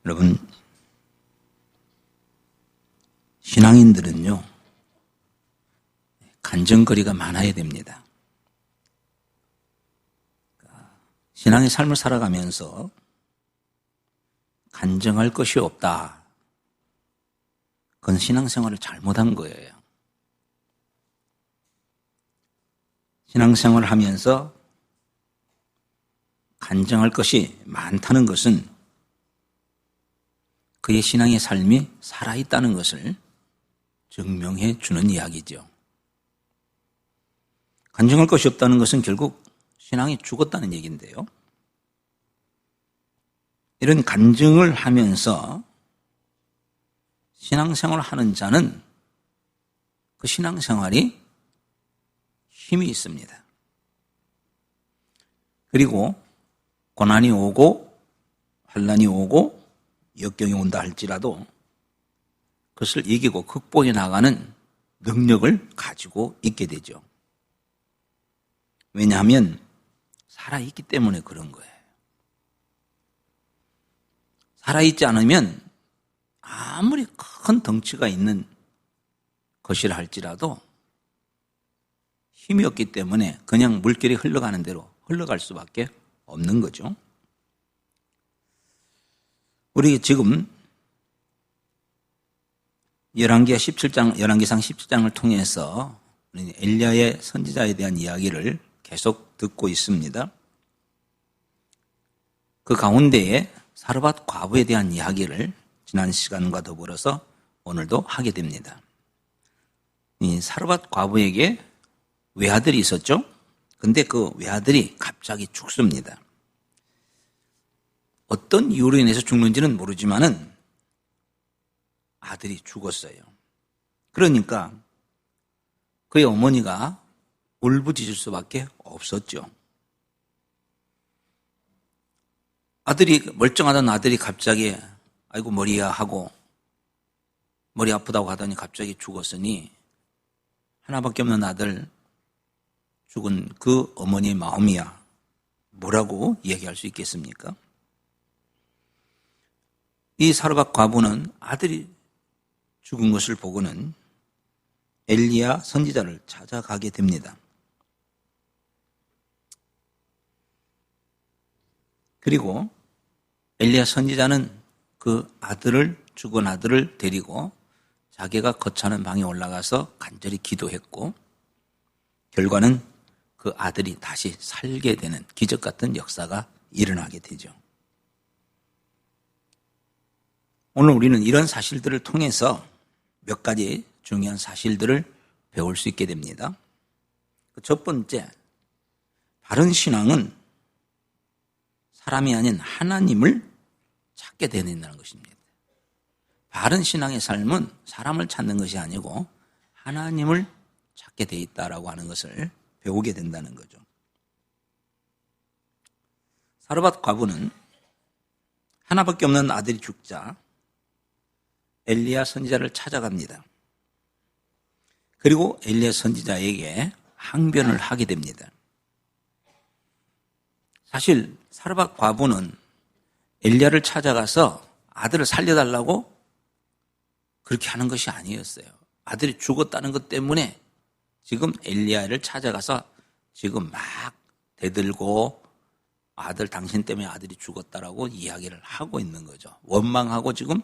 여러분, 신앙인들은요, 간증거리가 많아야 됩니다. 신앙의 삶을 살아가면서 간증할 것이 없다. 그건 신앙생활을 잘못한 거예요. 신앙생활을 하면서 간증할 것이 많다는 것은 그의 신앙의 삶이 살아있다는 것을 증명해 주는 이야기죠. 간증할 것이 없다는 것은 결국 신앙이 죽었다는 얘기인데요. 이런 간증을 하면서 신앙생활을 하는 자는 그 신앙생활이 힘이 있습니다. 그리고 고난이 오고 환난이 오고 역경이 온다 할지라도 그것을 이기고 극복해 나가는 능력을 가지고 있게 되죠. 왜냐하면 살아있기 때문에 그런 거예요. 살아있지 않으면 아무리 큰 덩치가 있는 것이라 할지라도 힘이 없기 때문에 그냥 물결이 흘러가는 대로 흘러갈 수밖에 없는 거죠. 우리 지금 열왕기상 17장을 통해서 엘리야의 선지자에 대한 이야기를 계속 듣고 있습니다. 그 가운데에 사르밧 과부에 대한 이야기를 지난 시간과 더불어서 오늘도 하게 됩니다. 이 사르밧 과부에게 외아들이 있었죠. 근데 그 외아들이 갑자기 죽습니다. 어떤 이유로 인해서 죽는지는 모르지만은 아들이 죽었어요. 그러니까 그의 어머니가 울부짖을 수밖에 없었죠. 멀쩡하던 아들이 갑자기 아이고 머리야 하고 머리 아프다고 하더니 갑자기 죽었으니 하나밖에 없는 아들 죽은 그 어머니의 마음이야 뭐라고 얘기할 수 있겠습니까? 이 사르밧 과부는 아들이 죽은 것을 보고는 엘리야 선지자를 찾아가게 됩니다. 그리고 엘리야 선지자는 그 죽은 아들을 데리고 자기가 거처하는 방에 올라가서 간절히 기도했고 결과는 그 아들이 다시 살게 되는 기적 같은 역사가 일어나게 되죠. 오늘 우리는 이런 사실들을 통해서 몇 가지 중요한 사실들을 배울 수 있게 됩니다. 첫 번째, 바른 신앙은 사람이 아닌 하나님을 찾게 되는다는 것입니다. 바른 신앙의 삶은 사람을 찾는 것이 아니고 하나님을 찾게 돼 있다라고 하는 것을 배우게 된다는 거죠. 사르밧 과부는 하나밖에 없는 아들이 죽자 엘리야 선지자를 찾아갑니다. 그리고 엘리야 선지자에게 항변을 하게 됩니다. 사실 사르밧 과부는 엘리야를 찾아가서 아들을 살려달라고 그렇게 하는 것이 아니었어요. 아들이 죽었다는 것 때문에 지금 엘리야를 찾아가서 지금 막 대들고 당신 때문에 아들이 죽었다라고 이야기를 하고 있는 거죠. 원망하고 지금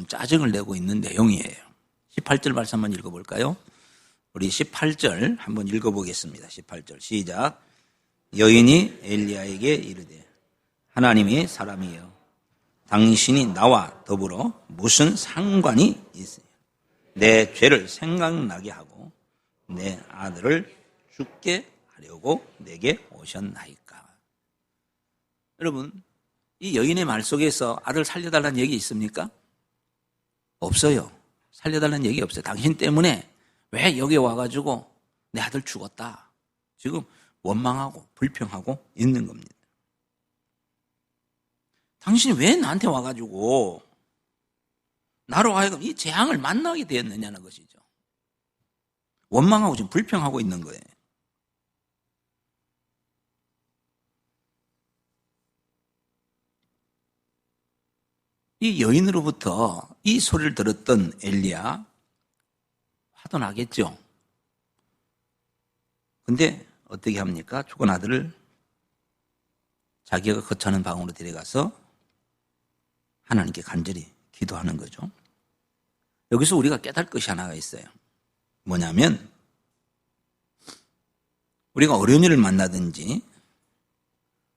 짜증을 내고 있는 내용이에요. 18절 말씀 한번 읽어볼까요? 우리 18절 한번 읽어보겠습니다. 18절 시작. 여인이 엘리야에게 이르되 하나님의 사람이여 당신이 나와 더불어 무슨 상관이 있으냐. 내 죄를 생각나게 하고 내 아들을 죽게 하려고 내게 오셨나이까. 여러분, 이 여인의 말 속에서 아들 살려달라는 얘기 있습니까? 없어요. 살려달라는 얘기 없어요. 당신 때문에 왜 여기 와가지고 내 아들 죽었다. 지금 원망하고 불평하고 있는 겁니다. 당신이 왜 나한테 와가지고 나로 하여금 이 재앙을 만나게 되었느냐는 것이죠. 원망하고 지금 불평하고 있는 거예요. 이 여인으로부터 이 소리를 들었던 엘리야 화도 나겠죠. 근데 어떻게 합니까? 죽은 아들을 자기가 거처하는 방으로 데려가서 하나님께 간절히 기도하는 거죠. 여기서 우리가 깨달을 것이 하나가 있어요. 뭐냐면 우리가 어려운 일을 만나든지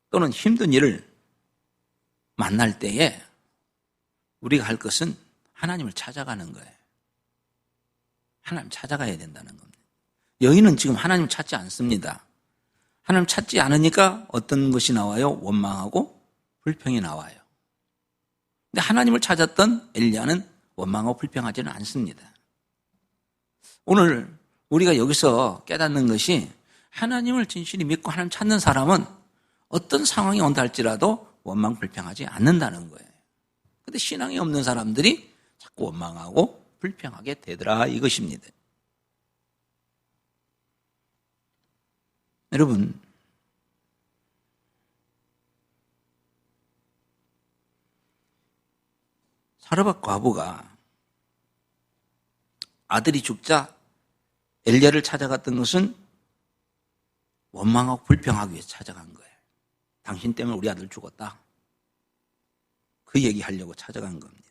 또는 힘든 일을 만날 때에 우리가 할 것은 하나님을 찾아가는 거예요. 하나님 찾아가야 된다는 겁니다. 여인은 지금 하나님 찾지 않습니다. 하나님 찾지 않으니까 어떤 것이 나와요? 원망하고 불평이 나와요. 근데 하나님을 찾았던 엘리야는 원망하고 불평하지는 않습니다. 오늘 우리가 여기서 깨닫는 것이 하나님을 진실히 믿고 하나님 찾는 사람은 어떤 상황이 온다 할지라도 원망 불평하지 않는다는 거예요. 근데 신앙이 없는 사람들이 자꾸 원망하고 불평하게 되더라 이것입니다. 여러분, 사르밧 과부가 아들이 죽자 엘리야를 찾아갔던 것은 원망하고 불평하기 위해서 찾아간 거예요. 당신 때문에 우리 아들 죽었다. 그 얘기하려고 찾아간 겁니다.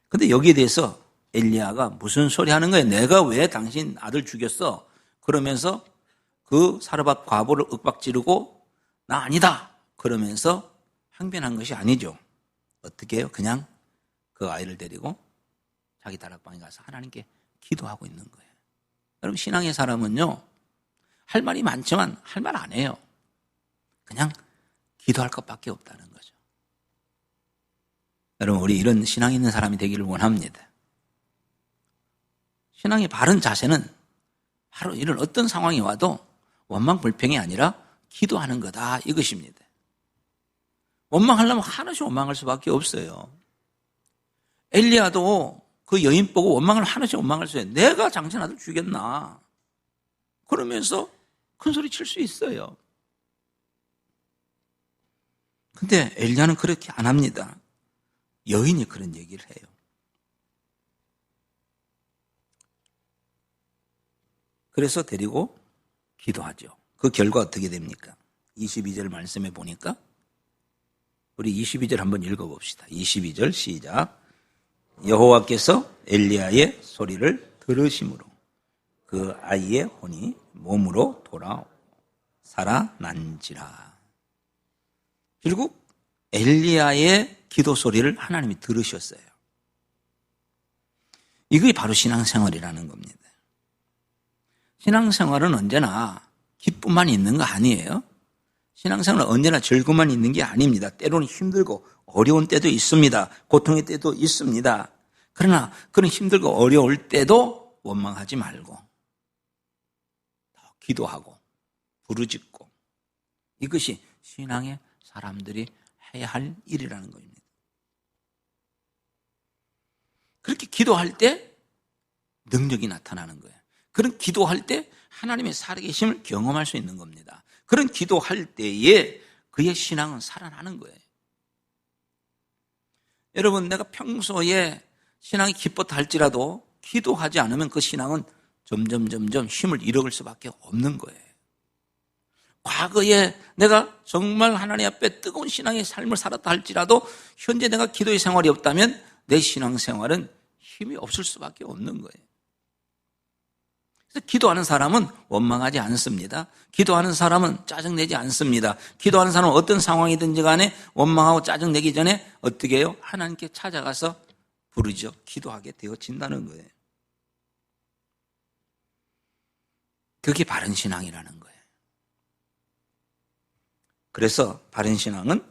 근데 여기에 대해서 엘리야가 무슨 소리 하는 거예요? 내가 왜 당신 아들 죽였어? 그러면서 그 사르밧 과부를 윽박지르고 나 아니다. 그러면서 항변한 것이 아니죠. 어떻게 해요? 그냥 그 아이를 데리고 자기 다락방에 가서 하나님께 기도하고 있는 거예요. 여러분, 신앙의 사람은요, 할 말이 많지만 할 말 안 해요. 그냥 기도할 것밖에 없다는 거죠. 여러분, 우리 이런 신앙 있는 사람이 되기를 원합니다. 신앙의 바른 자세는 바로 이런 어떤 상황이 와도 원망 불평이 아니라 기도하는 거다 이것입니다. 원망하려면 하나씩 원망할 수밖에 없어요. 엘리야도 그 여인 보고 원망을 하나씩 원망할 수 있어요. 내가 당신 아들 죽였나? 그러면서 큰 소리 칠 수 있어요. 근데 엘리야는 그렇게 안 합니다. 여인이 그런 얘기를 해요. 그래서 데리고 기도하죠. 그 결과 어떻게 됩니까? 22절 말씀에 보니까 우리 22절 한번 읽어봅시다. 22절 시작. 여호와께서 엘리야의 소리를 들으심으로 그 아이의 혼이 몸으로 돌아 살아난지라. 결국 엘리야의 기도 소리를 하나님이 들으셨어요. 이게 바로 신앙생활이라는 겁니다. 신앙생활은 언제나 기쁨만 있는 거 아니에요. 신앙생활은 언제나 즐거움만 있는 게 아닙니다. 때로는 힘들고 어려운 때도 있습니다. 고통의 때도 있습니다. 그러나 그런 힘들고 어려울 때도 원망하지 말고 기도하고 부르짖고 이것이 신앙의 사람들이 해야 할 일이라는 겁니다. 그렇게 기도할 때 능력이 나타나는 거예요. 그런 기도할 때 하나님의 살아계심을 경험할 수 있는 겁니다. 그런 기도할 때에 그의 신앙은 살아나는 거예요. 여러분, 내가 평소에 신앙이 기뻤다 할지라도 기도하지 않으면 그 신앙은 점점 힘을 잃어갈 수밖에 없는 거예요. 과거에 내가 정말 하나님 앞에 뜨거운 신앙의 삶을 살았다 할지라도 현재 내가 기도의 생활이 없다면 내 신앙생활은 힘이 없을 수밖에 없는 거예요. 그래서 기도하는 사람은 원망하지 않습니다. 기도하는 사람은 짜증내지 않습니다. 기도하는 사람은 어떤 상황이든지 간에 원망하고 짜증내기 전에 어떻게 해요? 하나님께 찾아가서 부르죠. 기도하게 되어진다는 거예요. 그게 바른 신앙이라는 거예요. 그래서 바른 신앙은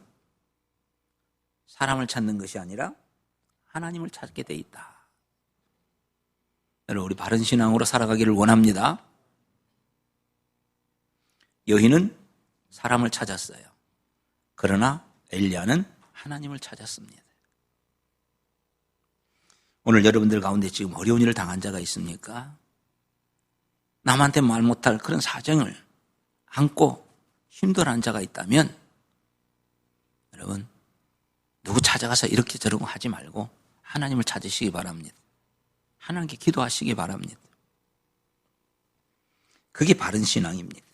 사람을 찾는 것이 아니라 하나님을 찾게 돼 있다. 여러분, 우리 바른 신앙으로 살아가기를 원합니다. 여인은 사람을 찾았어요. 그러나 엘리야는 하나님을 찾았습니다. 오늘 여러분들 가운데 지금 어려운 일을 당한 자가 있습니까? 남한테 말 못할 그런 사정을 안고 힘들어하는 자가 있다면 여러분, 누구 찾아가서 이렇게 저러고 하지 말고 하나님을 찾으시기 바랍니다. 하나님께 기도하시기 바랍니다. 그게 바른 신앙입니다.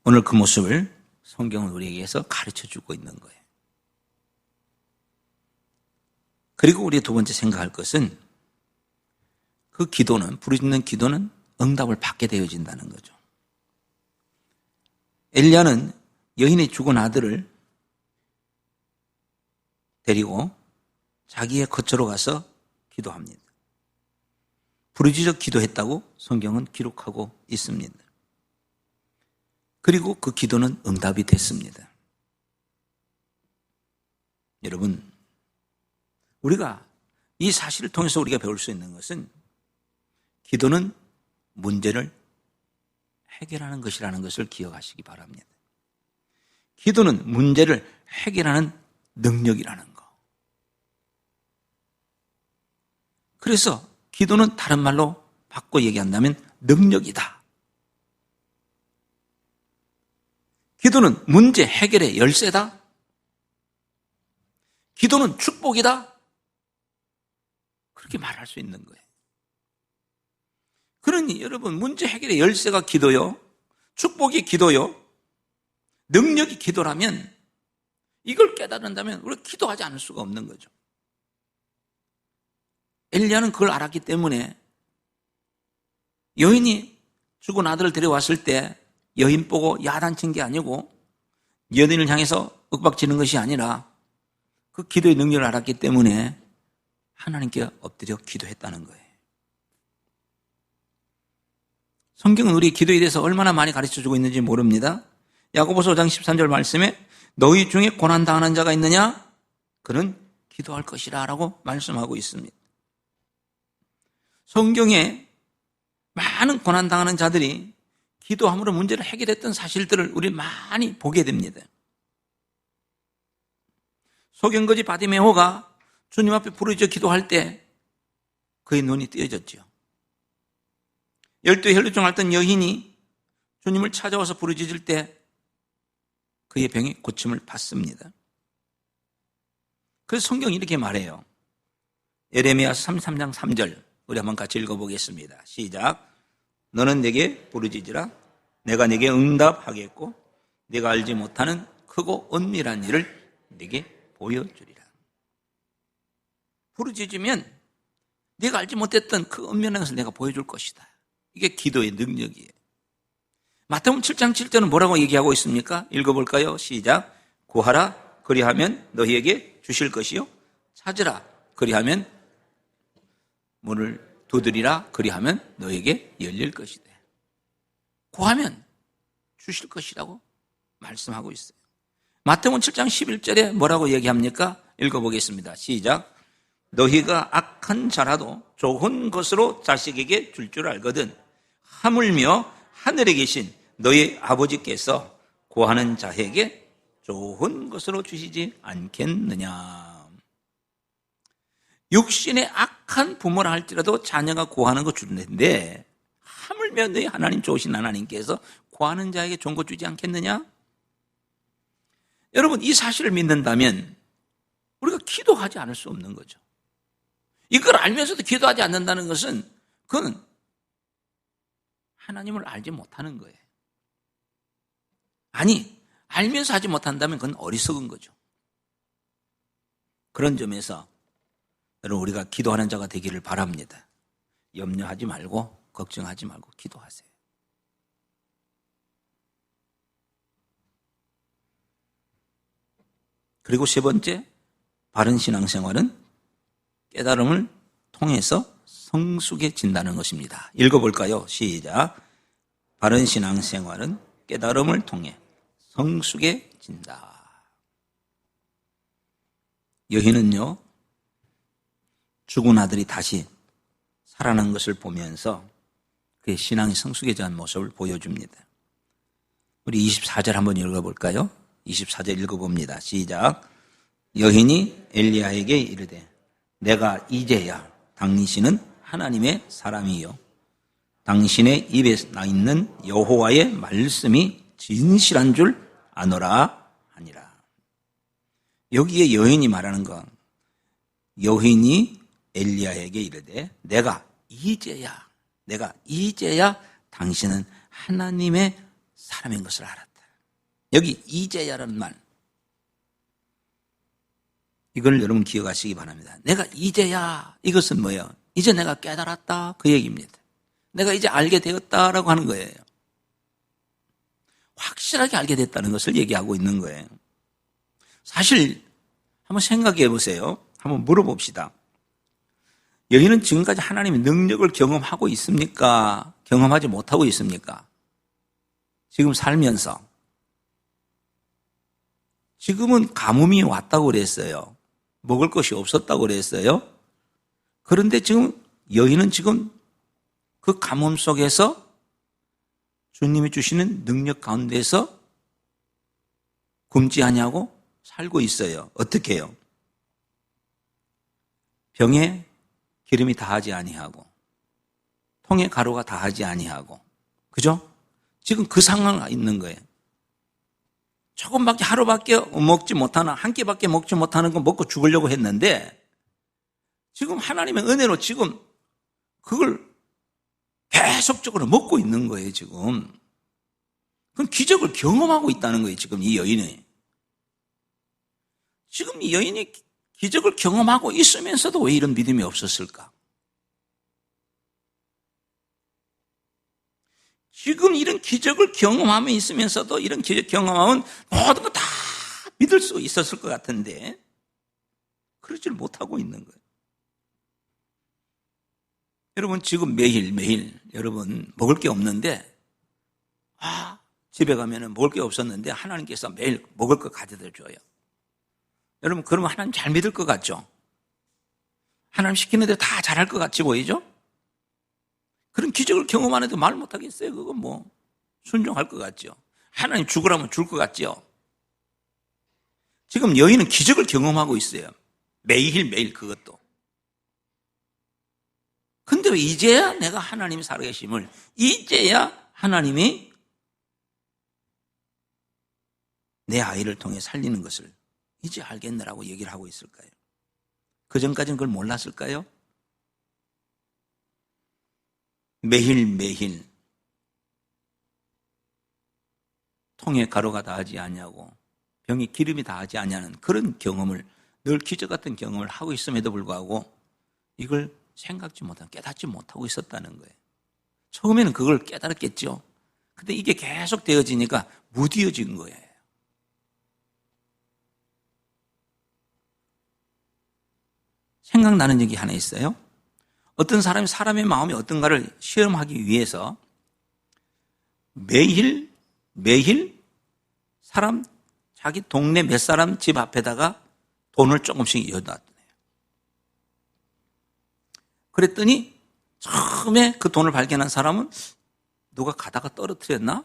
오늘 그 모습을 성경은 우리에게서 가르쳐주고 있는 거예요. 그리고 우리 두 번째 생각할 것은 그 기도는, 부르짖는 기도는 응답을 받게 되어진다는 거죠. 엘리야는 여인의 죽은 아들을 데리고 자기의 거처로 가서 기도합니다. 부르짖어 기도했다고 성경은 기록하고 있습니다. 그리고 그 기도는 응답이 됐습니다. 여러분, 우리가 이 사실을 통해서 우리가 배울 수 있는 것은 기도는 문제를 해결하는 것이라는 것을 기억하시기 바랍니다. 기도는 문제를 해결하는 능력이라는 거. 그래서 기도는 다른 말로 바꿔 얘기한다면 능력이다. 기도는 문제 해결의 열쇠다. 기도는 축복이다. 그렇게 말할 수 있는 거예요. 그러니 여러분, 문제 해결의 열쇠가 기도요, 축복이 기도요, 능력이 기도라면 이걸 깨달은다면 우리가 기도하지 않을 수가 없는 거죠. 엘리야는 그걸 알았기 때문에 여인이 죽은 아들을 데려왔을 때 여인 보고 야단친 게 아니고 여인을 향해서 윽박지는 것이 아니라 그 기도의 능력을 알았기 때문에 하나님께 엎드려 기도했다는 거예요. 성경은 우리 기도에 대해서 얼마나 많이 가르쳐주고 있는지 모릅니다. 야고보서 5장 13절 말씀에 너희 중에 고난당하는 자가 있느냐? 그는 기도할 것이라 라고 말씀하고 있습니다. 성경에 많은 고난당하는 자들이 기도함으로 문제를 해결했던 사실들을 우리 많이 보게 됩니다. 소경거지 바디메오가 주님 앞에 부르짖어 기도할 때 그의 눈이 띄어졌죠. 12 혈루증 앓던 여인이 주님을 찾아와서 부르짖을 때 그의 병이 고침을 받습니다. 그래서 성경이 이렇게 말해요. 예레미야서 33장 3절 우리 한번 같이 읽어보겠습니다. 시작. 너는 내게 부르짖으라. 내가 내게 응답하겠고 네가 알지 못하는 크고 은밀한 일을 네게 보여주리라. 부르짖으면 네가 알지 못했던 그 은밀한 것을 내가 보여줄 것이다. 이게 기도의 능력이에요. 마태복음 7장 7절은 뭐라고 얘기하고 있습니까? 읽어볼까요? 시작. 구하라 그리하면 너희에게 주실 것이요 찾으라 그리하면 문을 두드리라 그리하면 너희에게 열릴 것이다. 구하면 주실 것이라고 말씀하고 있어요. 마태복음 7장 11절에 뭐라고 얘기합니까? 읽어보겠습니다. 시작. 너희가 악한 자라도 좋은 것으로 자식에게 줄 줄 알거든 하물며 하늘에 계신 너희 아버지께서 구하는 자에게 좋은 것으로 주시지 않겠느냐. 육신의 악한 부모라 할지라도 자녀가 구하는 거 주는데 하물며 너희 하나님 좋으신 하나님께서 구하는 자에게 좋은 거 주지 않겠느냐? 여러분, 이 사실을 믿는다면 우리가 기도하지 않을 수 없는 거죠. 이걸 알면서도 기도하지 않는다는 것은 그건 하나님을 알지 못하는 거예요. 아니, 알면서 하지 못한다면 그건 어리석은 거죠. 그런 점에서 여러분, 우리가 기도하는 자가 되기를 바랍니다. 염려하지 말고 걱정하지 말고 기도하세요. 그리고 세 번째, 바른 신앙생활은 깨달음을 통해서 성숙해진다는 것입니다. 읽어볼까요? 시작. 바른 신앙생활은 깨달음을 통해 성숙해진다. 여인은요, 죽은 아들이 다시 살아난 것을 보면서 그의 신앙이 성숙해진 모습을 보여줍니다. 우리 24절 한번 읽어볼까요? 24절 읽어봅니다. 시작. 여인이 엘리야에게 이르되 내가 이제야 당신은 하나님의 사람이요 당신의 입에 나 있는 여호와의 말씀이 진실한 줄 아노라 하니라. 여기에 여인이 말하는 건, 여인이 엘리야에게 이르되 내가 이제야 당신은 하나님의 사람인 것을 알았다. 여기 이제야라는 말, 이걸 여러분 기억하시기 바랍니다. 내가 이제야, 이것은 뭐예요? 이제 내가 깨달았다, 그 얘기입니다. 내가 이제 알게 되었다라고 하는 거예요. 확실하게 알게 됐다는 것을 얘기하고 있는 거예요. 사실 한번 생각해 보세요. 한번 물어봅시다. 여인은 지금까지 하나님의 능력을 경험하고 있습니까? 경험하지 못하고 있습니까? 지금 살면서. 지금은 가뭄이 왔다고 그랬어요. 먹을 것이 없었다고 그랬어요. 그런데 지금 여인은 지금 그 가뭄 속에서 주님이 주시는 능력 가운데서 굶지 아니하고 살고 있어요. 어떻게 해요? 병에 기름이 다하지 아니하고 통에 가루가 다하지 아니하고, 그죠? 지금 그 상황에 있는 거예요. 조금밖에, 하루밖에 먹지 못하는, 한 끼밖에 먹지 못하는 거 먹고 죽으려고 했는데 지금 하나님의 은혜로 지금 그걸 계속적으로 먹고 있는 거예요. 지금 그건 기적을 경험하고 있다는 거예요. 지금 이 여인이 기적을 경험하고 있으면서도 왜 이런 믿음이 없었을까? 지금 이런 기적을 경험하며 있으면서도 이런 기적 경험하면 모든 거 다 믿을 수 있었을 것 같은데 그러지를 못하고 있는 거예요. 여러분, 지금 매일 여러분 먹을 게 없는데, 집에 가면은 먹을 게 없었는데 하나님께서 매일 먹을 거 가져다 줘요. 여러분, 그러면 하나님 잘 믿을 것 같죠? 하나님 시키는 대로 다 잘할 것 같이 보이죠? 그런 기적을 경험하는데 말 못하겠어요. 그건 뭐 순종할 것 같죠? 하나님 죽으라면 줄 것 같죠? 지금 여인은 기적을 경험하고 있어요. 매일 그것도. 근데 이제야 내가 하나님이 살아계심을, 이제야 하나님이 내 아이를 통해 살리는 것을 이제 알겠느라고 얘기를 하고 있을까요? 그전까지는 그걸 몰랐을까요? 매일 통에 가루가 다하지 아니하고 병에 기름이 다하지 아니하는 그런 경험을, 늘 기적 같은 경험을 하고 있음에도 불구하고 이걸 생각지 못하고 깨닫지 못하고 있었다는 거예요. 처음에는 그걸 깨달았겠죠. 근데 이게 계속 되어지니까 무뎌진 거예요. 생각나는 얘기 하나 있어요. 어떤 사람이 사람의 마음이 어떤가를 시험하기 위해서 매일 자기 동네 몇 사람 집 앞에다가 돈을 조금씩 여놨대요. 그랬더니 처음에 그 돈을 발견한 사람은 누가 가다가 떨어뜨렸나?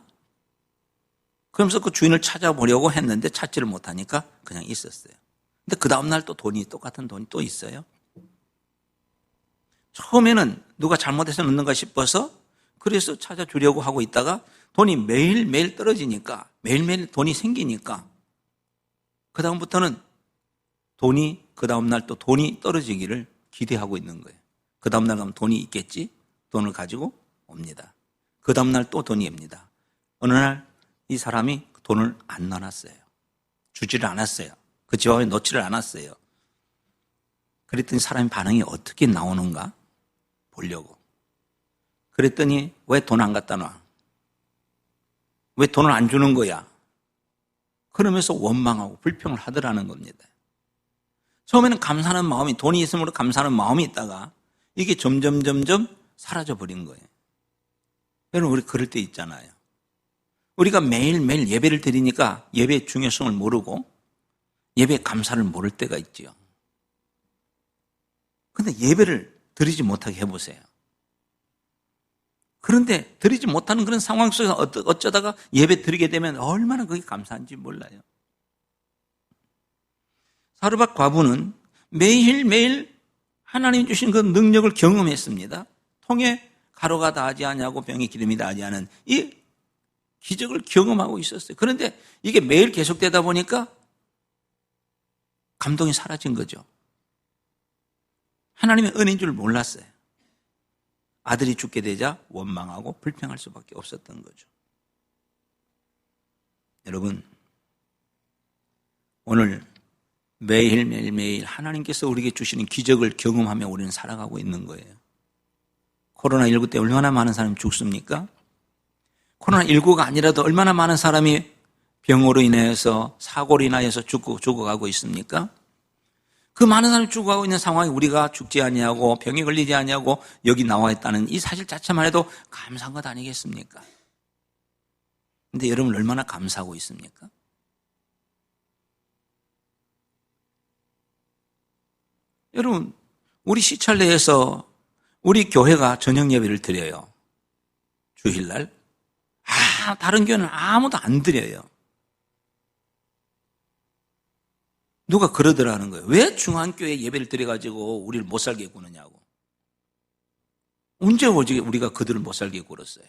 그러면서 그 주인을 찾아보려고 했는데 찾지를 못하니까 그냥 있었어요. 근데 그 다음날 또 똑같은 돈이 또 있어요. 처음에는 누가 잘못해서 넣는가 싶어서 그래서 찾아주려고 하고 있다가 돈이 매일 떨어지니까, 매일 돈이 생기니까 그 다음부터는 그 다음날 또 돈이 떨어지기를 기대하고 있는 거예요. 그 다음날 가면 돈이 있겠지? 돈을 가지고 옵니다. 그 다음날 또 돈이 옵니다. 어느 날 이 사람이 돈을 안 넣어놨어요. 주지를 않았어요. 그 집 앞에 놓지를 않았어요. 그랬더니 사람의 반응이 어떻게 나오는가 보려고. 그랬더니 왜 돈 안 갖다 놔? 왜 돈을 안 주는 거야? 그러면서 원망하고 불평을 하더라는 겁니다. 처음에는 감사하는 마음이, 돈이 있음으로 감사하는 마음이 있다가 이게 점점 사라져버린 거예요. 여러분, 우리 그럴 때 있잖아요. 우리가 매일 예배를 드리니까 예배의 중요성을 모르고 예배의 감사를 모를 때가 있지요. 그런데 예배를 드리지 못하게 해보세요. 그런데 드리지 못하는 그런 상황 속에서 어쩌다가 예배 드리게 되면 얼마나 그게 감사한지 몰라요. 사르밧 과부는 매일 하나님 주신 그 능력을 경험했습니다. 통에 가루가 다하지 아니하고 병에 기름이 다하지 않은 이 기적을 경험하고 있었어요. 그런데 이게 매일 계속되다 보니까 감동이 사라진 거죠. 하나님의 은혜인 줄 몰랐어요. 아들이 죽게 되자 원망하고 불평할 수밖에 없었던 거죠. 여러분, 오늘 매일매일 하나님께서 우리에게 주시는 기적을 경험하며 우리는 살아가고 있는 거예요. 코로나19 때 얼마나 많은 사람이 죽습니까? 코로나19가 아니라도 얼마나 많은 사람이 병으로 인해서 사고로 인하여서 죽어가고 있습니까? 그 많은 사람이 죽어가고 있는 상황에 우리가 죽지 아니하고 병에 걸리지 아니하고 여기 나와 있다는 이 사실 자체만 해도 감사한 것 아니겠습니까? 근데 여러분 얼마나 감사하고 있습니까? 여러분, 우리 시찰내에서 우리 교회가 저녁 예배를 드려요. 주일날. 다른 교회는 아무도 안 드려요. 누가 그러더라는 거예요. 왜 중앙교회 예배를 드려가지고 우리를 못 살게 구느냐고. 언제 우리가 그들을 못 살게 굴었어요?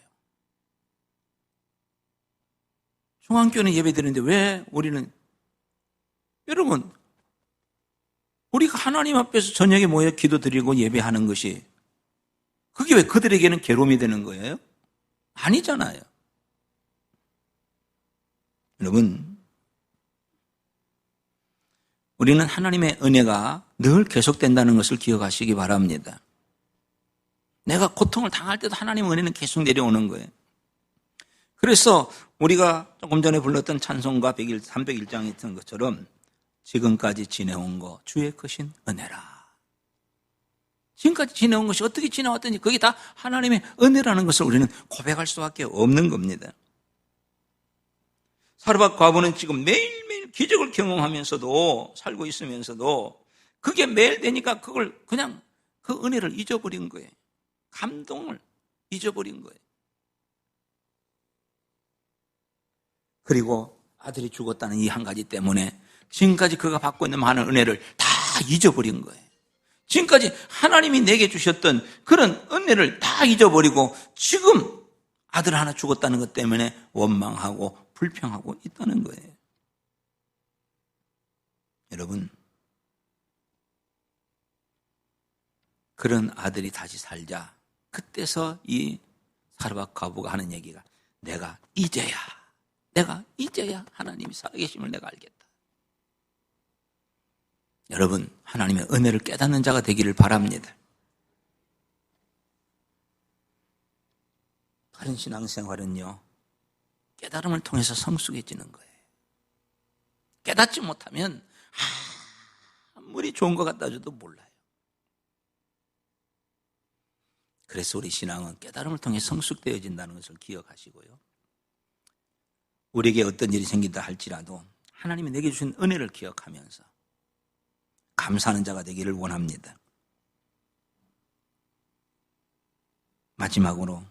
중앙교회는 예배 드리는데 왜 우리는, 여러분, 우리가 하나님 앞에서 저녁에 모여 기도드리고 예배하는 것이 그게 왜 그들에게는 괴로움이 되는 거예요? 아니잖아요. 여러분, 우리는 하나님의 은혜가 늘 계속된다는 것을 기억하시기 바랍니다. 내가 고통을 당할 때도 하나님의 은혜는 계속 내려오는 거예요. 그래서 우리가 조금 전에 불렀던 찬송가 301장에 있던 것처럼 지금까지 지내온 거 주의 크신 은혜라. 지금까지 지내온 것이 어떻게 지나왔든지 그게 다 하나님의 은혜라는 것을 우리는 고백할 수밖에 없는 겁니다. 사르밧 과부는 지금 매일매일 기적을 경험하면서도 살고 있으면서도 그게 매일 되니까 그걸 그냥 그 은혜를 잊어버린 거예요. 감동을 잊어버린 거예요. 그리고 아들이 죽었다는 이 한 가지 때문에 지금까지 그가 받고 있는 많은 은혜를 다 잊어버린 거예요. 지금까지 하나님이 내게 주셨던 그런 은혜를 다 잊어버리고 지금 아들 하나 죽었다는 것 때문에 원망하고 불평하고 있다는 거예요. 여러분, 그런 아들이 다시 살자. 그때서 이 사르밧 과부가 하는 얘기가 내가 이제야 하나님이 살아계심을 내가 알겠다. 여러분, 하나님의 은혜를 깨닫는 자가 되기를 바랍니다. 바른 신앙생활은요, 깨달음을 통해서 성숙해지는 거예요. 깨닫지 못하면 아무리 좋은 것 같다 해도 몰라요. 그래서 우리 신앙은 깨달음을 통해 성숙되어진다는 것을 기억하시고요. 우리에게 어떤 일이 생긴다 할지라도 하나님이 내게 주신 은혜를 기억하면서 감사하는 자가 되기를 원합니다. 마지막으로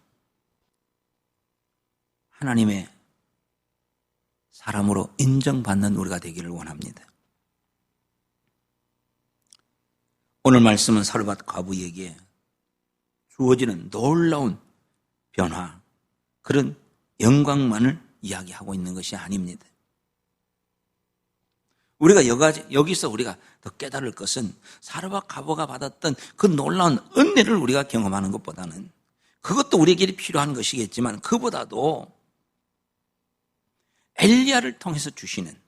하나님의 사람으로 인정받는 우리가 되기를 원합니다. 오늘 말씀은 사르밧 과부에게 주어지는 놀라운 변화, 그런 영광만을 이야기하고 있는 것이 아닙니다. 우리가 여기서 우리가 더 깨달을 것은 사르밧 과부가 받았던 그 놀라운 은혜를 우리가 경험하는 것보다는, 그것도 우리에게 필요한 것이겠지만 그보다도 엘리야를 통해서 주시는,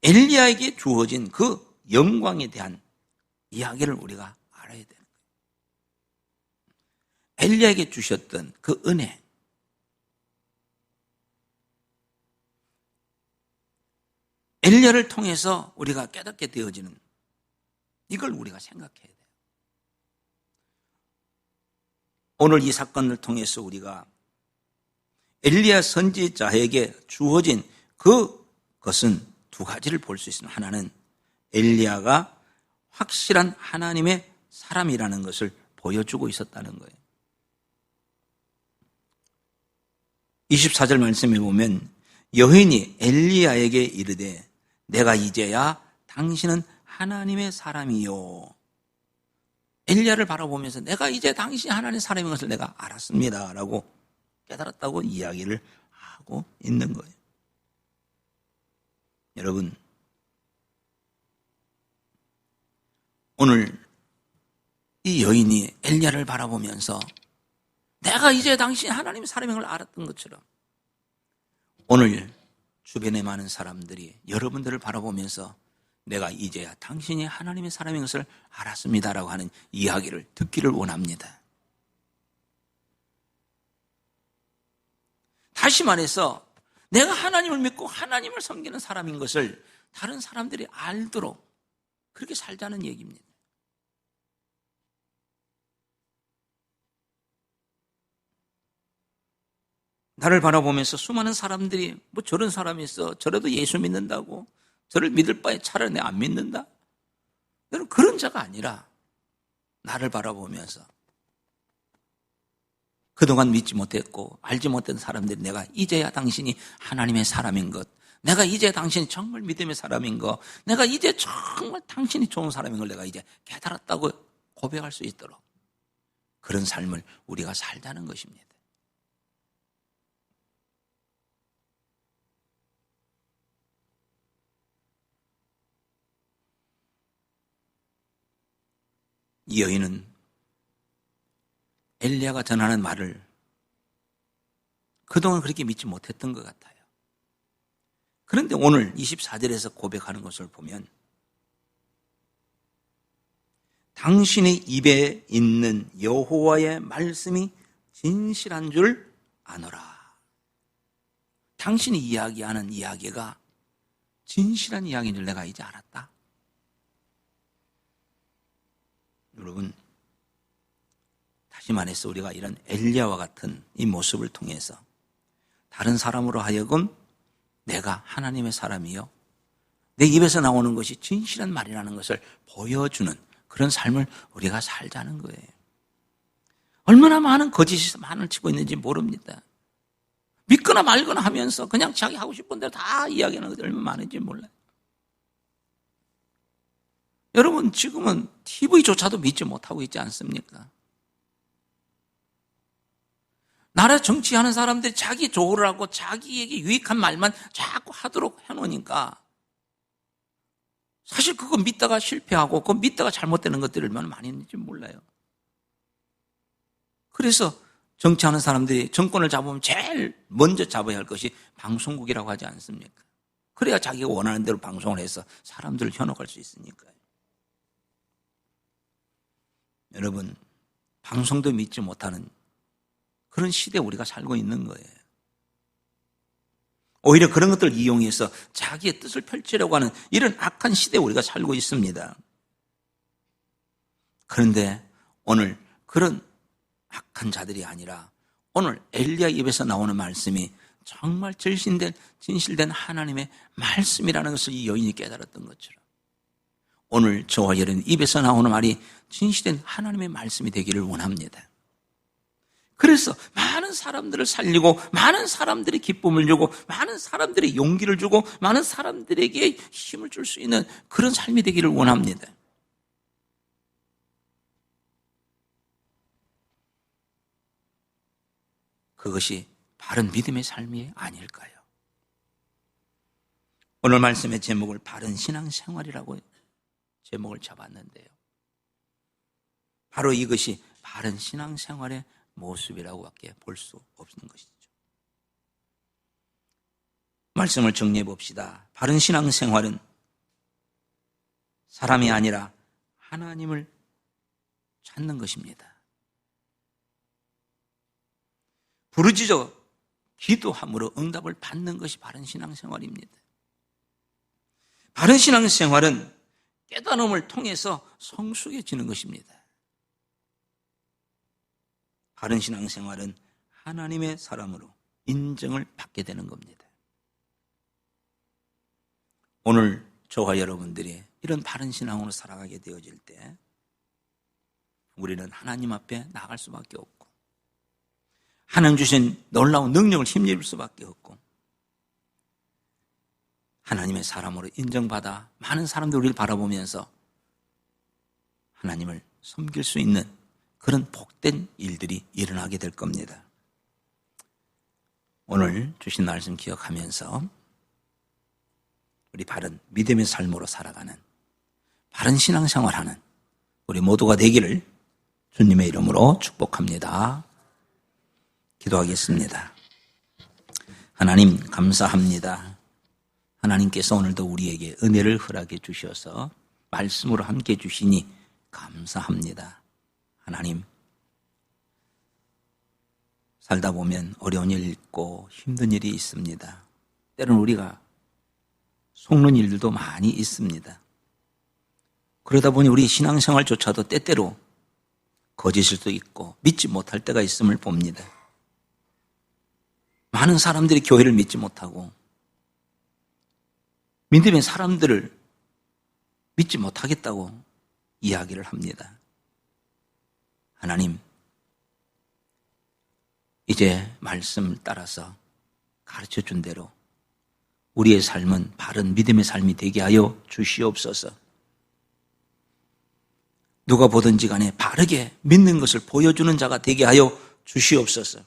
엘리야에게 주어진 그 영광에 대한 이야기를 우리가 알아야 되는 거예요. 엘리야에게 주셨던 그 은혜, 엘리야를 통해서 우리가 깨닫게 되어지는, 이걸 우리가 생각해야 돼요. 오늘 이 사건을 통해서 우리가 엘리야 선지자에게 주어진 그것은 두 가지를 볼 수 있습니다. 하나는 엘리야가 확실한 하나님의 사람이라는 것을 보여주고 있었다는 거예요. 24절 말씀에 보면 여인이 엘리야에게 이르되 내가 이제야 당신은 하나님의 사람이요. 엘리야를 바라보면서 내가 이제 당신이 하나님의 사람인 것을 내가 알았습니다 라고 깨달았다고 이야기를 하고 있는 거예요. 여러분, 오늘 이 여인이 엘리야를 바라보면서 내가 이제 당신이 하나님의 사람인 걸 알았던 것처럼 오늘 주변에 많은 사람들이 여러분들을 바라보면서 내가 이제야 당신이 하나님의 사람인 것을 알았습니다라고 하는 이야기를 듣기를 원합니다. 다시 말해서 내가 하나님을 믿고 하나님을 섬기는 사람인 것을 다른 사람들이 알도록 그렇게 살자는 얘기입니다. 나를 바라보면서 수많은 사람들이 뭐 저런 사람이 있어, 저래도 예수 믿는다고, 저를 믿을 바에 차라리 내가 안 믿는다? 여러분, 그런 자가 아니라 나를 바라보면서 그동안 믿지 못했고 알지 못했던 사람들이 내가 이제야 당신이 하나님의 사람인 것, 내가 이제 당신이 정말 믿음의 사람인 것, 내가 이제 정말 당신이 좋은 사람인 걸 내가 이제 깨달았다고 고백할 수 있도록 그런 삶을 우리가 살자는 것입니다. 이 여인은 엘리야가 전하는 말을 그동안 그렇게 믿지 못했던 것 같아요. 그런데 오늘 24절에서 고백하는 것을 보면 당신의 입에 있는 여호와의 말씀이 진실한 줄 아노라. 당신이 이야기하는 이야기가 진실한 이야기인 줄 내가 이제 알았다. 여러분, 다시 말해서 우리가 이런 엘리야와 같은 이 모습을 통해서 다른 사람으로 하여금 내가 하나님의 사람이요, 내 입에서 나오는 것이 진실한 말이라는 것을 보여주는 그런 삶을 우리가 살자는 거예요. 얼마나 많은 거짓이 많을 치고 있는지 모릅니다. 믿거나 말거나 하면서 그냥 자기 하고 싶은 대로 다 이야기하는 것이 얼마나 많은지 몰라요. 여러분, 지금은 TV조차도 믿지 못하고 있지 않습니까? 나라 정치하는 사람들이 자기 조를 하고 자기에게 유익한 말만 자꾸 하도록 해놓으니까 사실 그거 믿다가 실패하고 그거 믿다가 잘못되는 것들이 얼마나 많이 있는지 몰라요. 그래서 정치하는 사람들이 정권을 잡으면 제일 먼저 잡아야 할 것이 방송국이라고 하지 않습니까? 그래야 자기가 원하는 대로 방송을 해서 사람들을 현혹할 수 있으니까요. 여러분, 방송도 믿지 못하는 그런 시대에 우리가 살고 있는 거예요. 오히려 그런 것들을 이용해서 자기의 뜻을 펼치려고 하는 이런 악한 시대에 우리가 살고 있습니다. 그런데 오늘 그런 악한 자들이 아니라 오늘 엘리야 입에서 나오는 말씀이 정말 진실된 하나님의 말씀이라는 것을 이 여인이 깨달았던 것처럼 오늘 저와 여러분 입에서 나오는 말이 진실된 하나님의 말씀이 되기를 원합니다. 그래서 많은 사람들을 살리고 많은 사람들이 기쁨을 주고 많은 사람들이 용기를 주고 많은 사람들에게 힘을 줄 수 있는 그런 삶이 되기를 원합니다. 그것이 바른 믿음의 삶이 아닐까요? 오늘 말씀의 제목을 바른 신앙생활이라고 제목을 잡았는데요. 바로 이것이 바른 신앙생활의 모습이라고밖에 볼 수 없는 것이죠. 말씀을 정리해 봅시다. 바른 신앙생활은 사람이 아니라 하나님을 찾는 것입니다. 부르짖어 기도함으로 응답을 받는 것이 바른 신앙생활입니다. 바른 신앙생활은 깨달음을 통해서 성숙해지는 것입니다. 바른 신앙생활은 하나님의 사람으로 인정을 받게 되는 겁니다. 오늘 저와 여러분들이 이런 바른 신앙으로 살아가게 되어질 때 우리는 하나님 앞에 나갈 수밖에 없고 하나님 주신 놀라운 능력을 힘입을 수밖에 없고 하나님의 사람으로 인정받아 많은 사람들이 우리를 바라보면서 하나님을 섬길 수 있는 그런 복된 일들이 일어나게 될 겁니다. 오늘 주신 말씀 기억하면서 우리 바른 믿음의 삶으로 살아가는 바른 신앙생활하는 우리 모두가 되기를 주님의 이름으로 축복합니다. 기도하겠습니다. 하나님 감사합니다. 하나님께서 오늘도 우리에게 은혜를 허락해 주셔서 말씀으로 함께 주시니 감사합니다. 하나님, 살다 보면 어려운 일 있고 힘든 일이 있습니다. 때로는 우리가 속는 일들도 많이 있습니다. 그러다 보니 우리 신앙생활조차도 때때로 거짓일 수도 있고 믿지 못할 때가 있음을 봅니다. 많은 사람들이 교회를 믿지 못하고 믿음의 사람들을 믿지 못하겠다고 이야기를 합니다. 하나님, 이제 말씀을 따라서 가르쳐준 대로 우리의 삶은 바른 믿음의 삶이 되게 하여 주시옵소서. 누가 보든지 간에 바르게 믿는 것을 보여주는 자가 되게 하여 주시옵소서.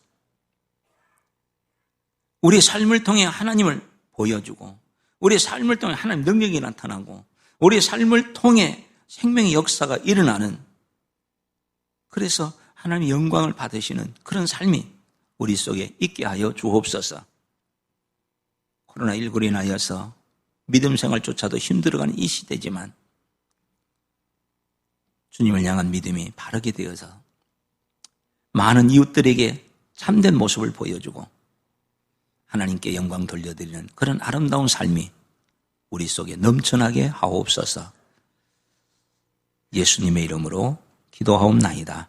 우리의 삶을 통해 하나님을 보여주고 우리의 삶을 통해 하나님 능력이 나타나고 우리의 삶을 통해 생명의 역사가 일어나는, 그래서 하나님의 영광을 받으시는 그런 삶이 우리 속에 있게 하여 주옵소서. 코로나19로 인하여서 믿음 생활조차도 힘들어가는 이 시대지만 주님을 향한 믿음이 바르게 되어서 많은 이웃들에게 참된 모습을 보여주고 하나님께 영광 돌려드리는 그런 아름다운 삶이 우리 속에 넘쳐나게 하옵소서. 예수님의 이름으로 기도하옵나이다.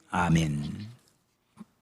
아멘.